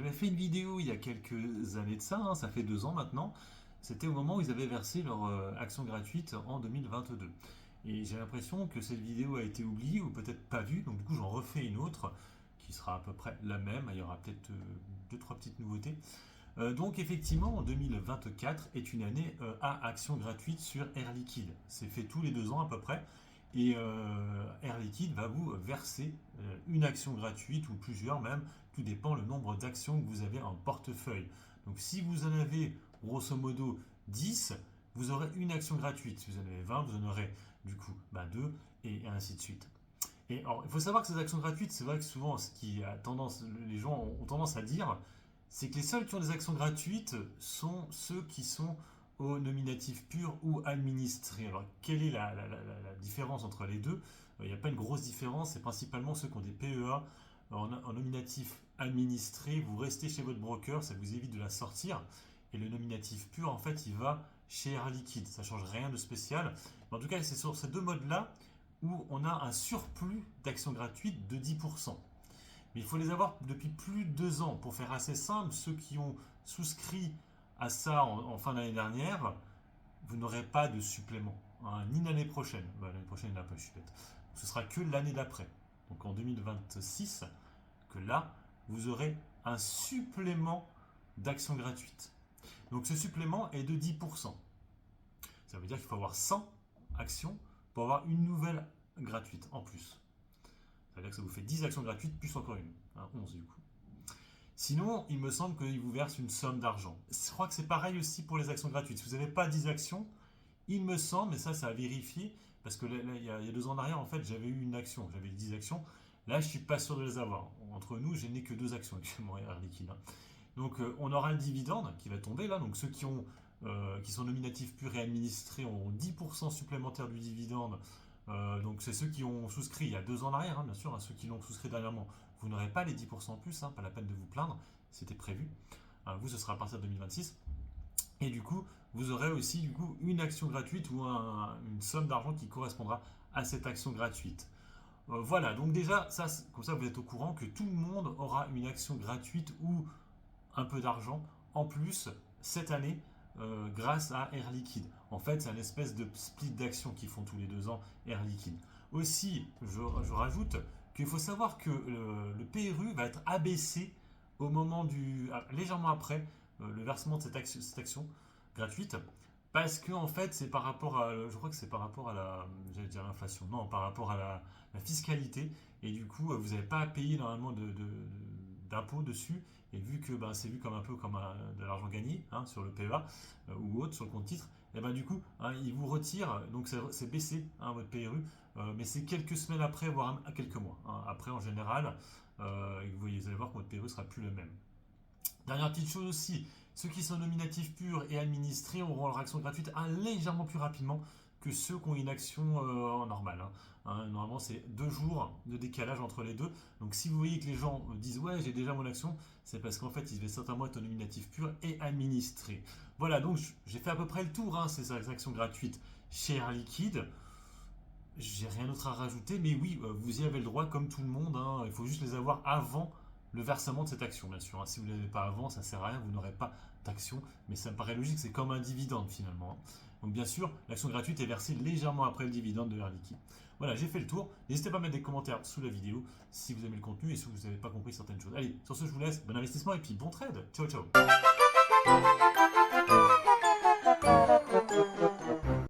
J'avais fait une vidéo il y a quelques années de ça, hein, ça fait 2 ans maintenant. C'était au moment où ils avaient versé leur action gratuite en 2022. Et j'ai l'impression que cette vidéo a été oubliée ou peut-être pas vue, donc du coup j'en refais une autre qui sera à peu près la même. Il y aura peut-être deux, trois petites nouveautés. Donc effectivement, 2024 est une année à action gratuite sur Air Liquide. C'est fait tous les 2 ans à peu près. Et Air Liquide va vous verser une action gratuite ou plusieurs même, tout dépend le nombre d'actions que vous avez en portefeuille. Donc si vous en avez grosso modo 10, vous aurez une action gratuite. Si vous en avez 20, vous en aurez du coup 2 et ainsi de suite. Et alors, il faut savoir que ces actions gratuites, c'est vrai que souvent ce qui a tendance, les gens ont tendance à dire, c'est que les seuls qui ont des actions gratuites sont ceux qui sont au nominatif pur ou administré. Alors, quelle est la différence entre les deux? Il n'y a pas une grosse différence, c'est principalement ceux qui ont des PEA en nominatif administré. Vous restez chez votre broker, ça vous évite de la sortir. Et le nominatif pur, en fait, il va chez Air Liquide. Ça ne change rien de spécial. Mais en tout cas, c'est sur ces deux modes-là où on a un surplus d'actions gratuites de 10%. Mais il faut les avoir depuis plus de 2 ans. Pour faire assez simple, ceux qui ont souscrit à ça en fin d'année dernière, vous n'aurez pas de supplément, hein, ni l'année prochaine. L'année prochaine, il n'y en a pas, je suis bête. Ce sera que l'année d'après. Donc en 2026, que là, vous aurez un supplément d'actions gratuites. Donc ce supplément est de 10%. Ça veut dire qu'il faut avoir 100 actions pour avoir une nouvelle gratuite en plus. Ça veut dire que ça vous fait 10 actions gratuites plus encore une. 11 du coup. Sinon, il me semble qu'il vous verse une somme d'argent. Je crois que c'est pareil aussi pour les actions gratuites. Si vous n'avez pas 10 actions, il me semble, et ça a vérifié, parce que là, il y a 2 ans en arrière, en fait, j'avais eu une action, j'avais 10 actions. Là, je ne suis pas sûr de les avoir. Entre nous, je n'ai que 2 actions actuellement, Air Liquide. Donc, on aura un dividende qui va tomber là. Donc, ceux qui sont nominatifs purs et administrés auront 10% supplémentaire du dividende. Donc c'est ceux qui ont souscrit il y a 2 ans en arrière, hein, bien sûr, hein, ceux qui l'ont souscrit dernièrement. Vous n'aurez pas les 10% en plus, hein, pas la peine de vous plaindre, c'était prévu. Vous, ce sera à partir de 2026. Et du coup, vous aurez aussi une action gratuite ou une somme d'argent qui correspondra à cette action gratuite. Voilà, donc déjà, comme ça vous êtes au courant que tout le monde aura une action gratuite ou un peu d'argent en plus cette année grâce à Air Liquide. En fait, c'est une espèce de split d'actions qu'ils font tous les 2 ans, Air Liquide. Aussi, je rajoute qu'il faut savoir que le PRU va être abaissé au moment légèrement après le versement de cette action gratuite. Parce que en fait, c'est par rapport à, je crois que c'est par rapport à j'allais dire l'inflation, non, par rapport à la fiscalité, et du coup, vous n'avez pas à payer normalement d'impôts dessus, et vu que c'est vu comme un peu comme de l'argent gagné, hein, sur le PEA ou autre, sur le compte titre, et du coup, hein, il vous retire, donc c'est baissé, hein, votre PRU, mais c'est quelques semaines après, voire quelques mois, hein, après en général, et vous allez voir que votre PRU sera plus le même. Dernière petite chose aussi, ceux qui sont nominatifs purs et administrés auront leur action gratuite légèrement plus rapidement que ceux qui ont une action normale. Normalement, c'est 2 jours de décalage entre les deux. Donc, si vous voyez que les gens disent ouais, j'ai déjà mon action, c'est parce qu'en fait, ils devaient certainement être nominatif pur et administré. Voilà, donc j'ai fait à peu près le tour, ces actions gratuites chez Air Liquide. J'ai rien d'autre à rajouter, mais oui, vous y avez le droit comme tout le monde. Il faut juste les avoir avant le versement de cette action, bien sûr. Si vous ne l'avez pas avant, ça ne sert à rien, vous n'aurez pas d'action. Mais ça me paraît logique, c'est comme un dividende finalement. Donc bien sûr, l'action gratuite est versée légèrement après le dividende de Air Liquide. Voilà, j'ai fait le tour. N'hésitez pas à mettre des commentaires sous la vidéo si vous aimez le contenu et si vous n'avez pas compris certaines choses. Allez, sur ce, je vous laisse. Bon investissement et puis bon trade. Ciao, ciao.